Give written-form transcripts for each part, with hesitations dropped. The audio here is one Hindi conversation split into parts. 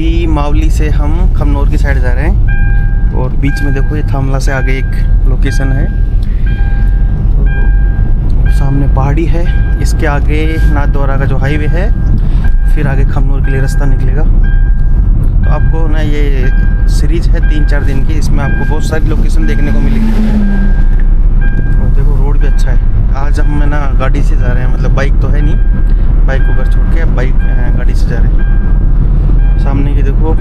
अभी मावली से हम खमनोर की साइड जा रहे हैं और बीच में देखो ये थामला से आगे एक लोकेशन है। तो सामने पहाड़ी है, इसके आगे नाथ द्वारा का जो हाईवे है, फिर आगे खमनोर के लिए रास्ता निकलेगा। तो आपको ना ये सीरीज है 3-4 दिन की, इसमें आपको बहुत सारी लोकेशन देखने को मिलेगी। और देखो रोड भी अच्छा है। आज हम ना गाड़ी से जा रहे हैं, मतलब बाइक तो है नहीं, बाइक को घर छोड़ के बाइक गाड़ी से जा रहे हैं। सामने की देखो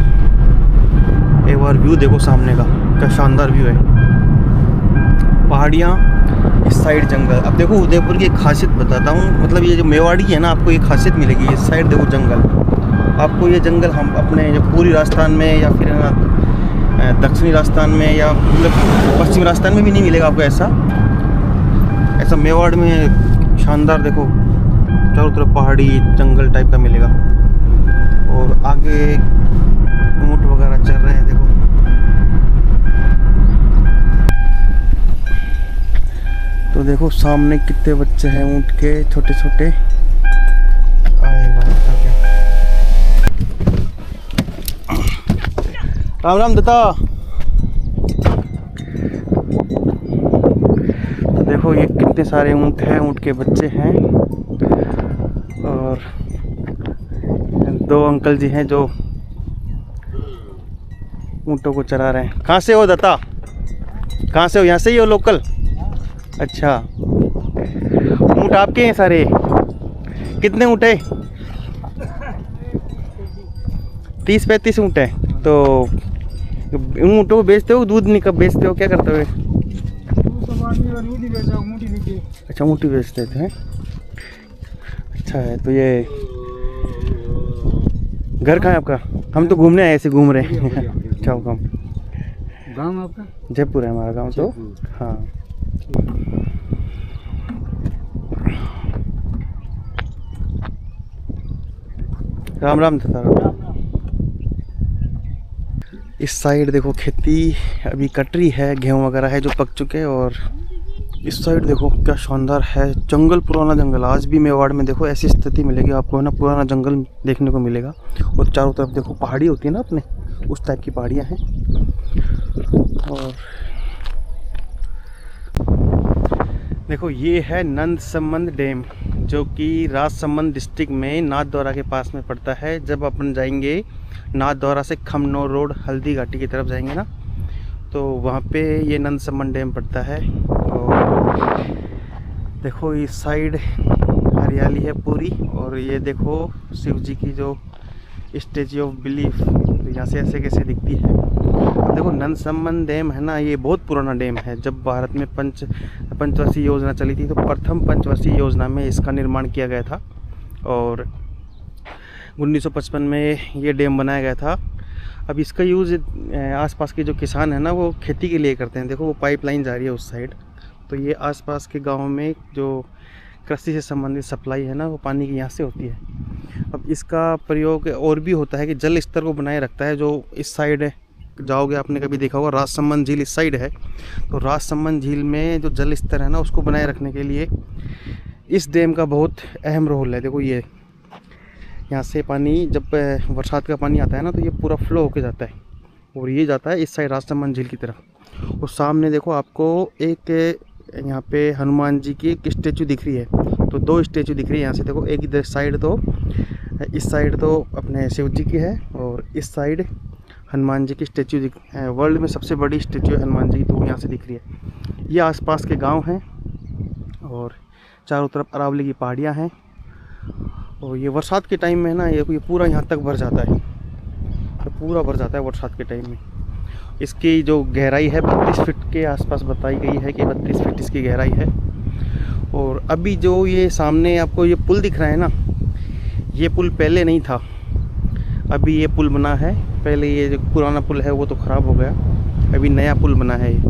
एक बार व्यू देखो सामने का, क्या शानदार व्यू है। पहाड़ियाँ, इस साइड जंगल। अब देखो उदयपुर की एक खासियत बताता हूँ, मतलब ये जो मेवाड़ी है ना, आपको ये खासियत मिलेगी। इस साइड देखो जंगल, आपको ये जंगल हम अपने जो पूरी राजस्थान में या फिर दक्षिणी राजस्थान में या मतलब पश्चिमी राजस्थान में भी नहीं मिलेगा आपको ऐसा मेवाड़ में शानदार देखो चारों तरफ पहाड़ी जंगल टाइप का मिलेगा। और आगे ऊँट वगैरह चल रहे हैं देखो। तो देखो सामने कितने बच्चे हैं ऊँट के, छोटे छोटे। राम राम दत्ता। तो देखो ये कितने सारे ऊँट हैं, ऊँट के बच्चे हैं। और 2 अंकल जी हैं जो ऊँटों को चरा रहे हैं। कहाँ से हो दत्ता, कहाँ से हो? यहाँ से ही हो, लोकल? अच्छा, ऊँट आपके हैं सारे? कितने ऊँट है? 30-35 ऊँट है। तो ऊँटों को बेचते हो, दूध निकल बेचते हो, क्या करते हो? अच्छा, ऊँटी बेचते थे। अच्छा है। तो ये घर कहाँ है आपका? हम तो घूमने आए, ऐसे घूम रहे हैं। अच्छा, गाँव आपका? जयपुर है हमारा गाँव। तो हाँ, राम राम था। इस साइड देखो खेती अभी कट रही है, गेहूँ वगैरह है जो पक चुके हैं। और इस साइड देखो क्या शानदार है जंगल, पुराना जंगल। आज भी मेवाड़ में देखो ऐसी स्थिति मिलेगी आपको, है ना, पुराना जंगल देखने को मिलेगा। और चारों तरफ देखो पहाड़ी होती है ना अपने, उस टाइप की पहाड़ियाँ हैं। और देखो ये है नंदसमंद डैम, जो कि राजसमंद डिस्ट्रिक्ट में नाथ द्वारा के पास में पड़ता है। जब अपन जाएंगे नाथ द्वारा से खमनोर रोड हल्दी घाटी की तरफ जाएंगे ना, तो वहाँ पे ये नंदसमंद डैम पड़ता है। और देखो इस साइड हरियाली है पूरी। और ये देखो शिव जी की जो स्टैच्यू ऑफ बिलीफ यहाँ से ऐसे कैसे दिखती है। देखो नंदसमंद डैम है ना, ये बहुत पुराना डैम है। जब भारत में पंचवर्षीय योजना चली थी, तो प्रथम पंचवर्षीय योजना में इसका निर्माण किया गया था। और 1955 में ये डैम बनाया गया था। अब इसका यूज़ आसपास के जो किसान हैं ना, वो खेती के लिए करते हैं। देखो वो पाइपलाइन जा रही है उस साइड। तो ये आसपास के गाँव में जो कृषि से संबंधित सप्लाई है ना, वो पानी की यहाँ से होती है। अब इसका प्रयोग और भी होता है कि जल स्तर को बनाए रखता है। जो इस साइड जाओगे, आपने कभी देखा होगा राजसमंद झील इस साइड है, तो राजसमंद झील में जो जल स्तर है ना, उसको बनाए रखने के लिए इस डैम का बहुत अहम रोल है। देखो ये यहाँ से पानी, जब बरसात का पानी आता है ना, तो ये पूरा फ्लो होके जाता है और ये जाता है इस साइड राजसमंद झील की तरफ। और सामने देखो आपको एक यहाँ पे हनुमान जी की एक स्टेचू दिख रही है। तो 2 स्टेचू दिख रही है यहाँ से। देखो एक इधर साइड, तो इस साइड तो अपने शिव जी की है, और इस साइड हनुमान जी की स्टेचू वर्ल्ड में सबसे बड़ी स्टेचू है हनुमान जी की, तो यहाँ से दिख रही है। ये आसपास के गांव हैं और चारों तरफ अरावली की पहाड़ियाँ हैं। और ये बरसात के टाइम में ना, ये पूरा यहाँ तक भर जाता है, तो पूरा भर जाता है बरसात के टाइम में। इसकी जो गहराई है 32 फीट के आसपास बताई गई है कि 32 फीट इसकी गहराई है। और अभी जो ये सामने आपको ये पुल दिख रहा है ना, ये पुल पहले नहीं था, अभी ये पुल बना है। पहले ये जो पुराना पुल है वो तो ख़राब हो गया, अभी नया पुल बना है ये।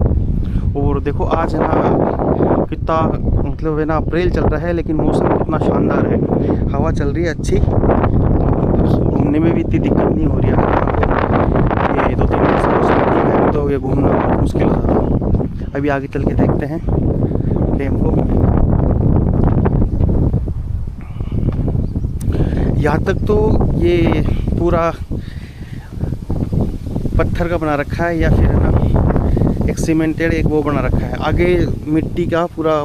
और देखो आज है ना कितना, मतलब है ना अप्रैल चल रहा है, लेकिन मौसम कितना शानदार है, हवा चल रही है अच्छी, तो घूमने में भी इतनी दिक्कत नहीं हो रही है। ये 2-3 दिन से मौसम ठीक है, तो ये घूमना बहुत मुश्किल हो जाता है। अभी आगे चल के देखते हैं डैम को। यहाँ तक तो ये पूरा पत्थर का बना रखा है या फिर है ना एक सीमेंटेड एक वो बना रखा है। आगे मिट्टी का पूरा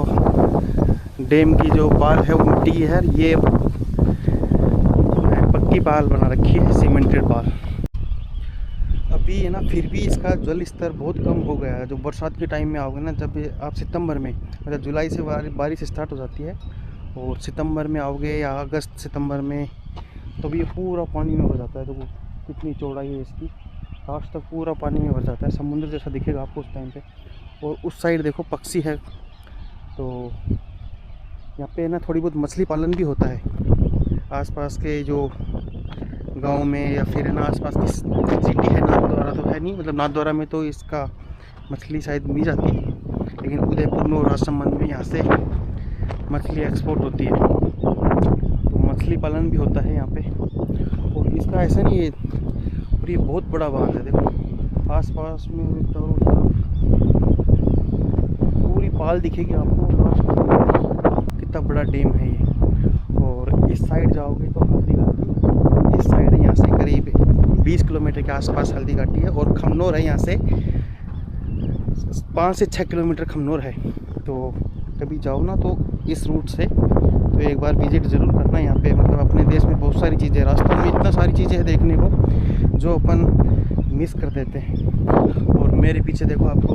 डैम की जो पाल है वो मिट्टी की है, ये पक्की पाल बना रखी है, सीमेंटेड पाल। अभी है ना फिर भी इसका जल स्तर बहुत कम हो गया है। जो बरसात के टाइम में आओगे ना, जब आप सितंबर में, मतलब जुलाई से बारिश स्टार्ट हो जाती है और सितंबर में आओगे या अगस्त सितंबर में, तो ये पूरा पानी में भर जाता है। तो कितनी चौड़ाई है इसकी, लास्ट तक पूरा पानी में भर जाता है, समुद्र जैसा दिखेगा आपको उस टाइम पे। और उस साइड देखो पक्षी है, तो यहाँ पे ना थोड़ी बहुत मछली पालन भी होता है। आसपास के जो गांव में या फिर ना आसपास की सिटी है, नाथद्वारा तो है नहीं, मतलब नाथद्वारा में तो इसका मछली शायद मिल जाती है, लेकिन उदयपुर में और राजसमंद में यहाँ से मछली एक्सपोर्ट होती है, तो मछली पालन भी होता है यहाँ पे। और इसका ऐसा नहीं है, और ये बहुत बड़ा बांध है, देखो आसपास में चारों तरफ पूरी पाल दिखेगी आपको, कितना बड़ा डैम है ये। और इस साइड जाओगे तो हल्दी घाटी, इस साइड यहाँ से करीब 20 किलोमीटर के आसपास हल्दी घाटी है, और खमनोर है यहाँ से 5 से 6 किलोमीटर खमनोर है। तो कभी जाओ ना तो इस रूट से तो एक बार विजिट ज़रूर करना यहाँ पे। मतलब अपने देश में बहुत सारी चीज़ें, रास्ते में इतना सारी चीज़ें हैं देखने को जो अपन मिस कर देते हैं। और मेरे पीछे देखो आपको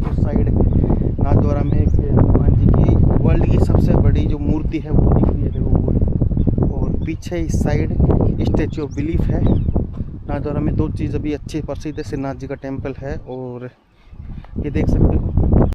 उस साइड नाथद्वारा में एक हनुमान जी की वर्ल्ड की सबसे बड़ी जो मूर्ति है वो दिख रही है, देखो वो। और पीछे इस साइड स्टैचू ऑफ बिलीफ है। नाथद्वारा में 2 चीज़ अभी अच्छी प्रसिद्ध है, श्रीनाथ जी का टेम्पल है, और ये देख सकते हो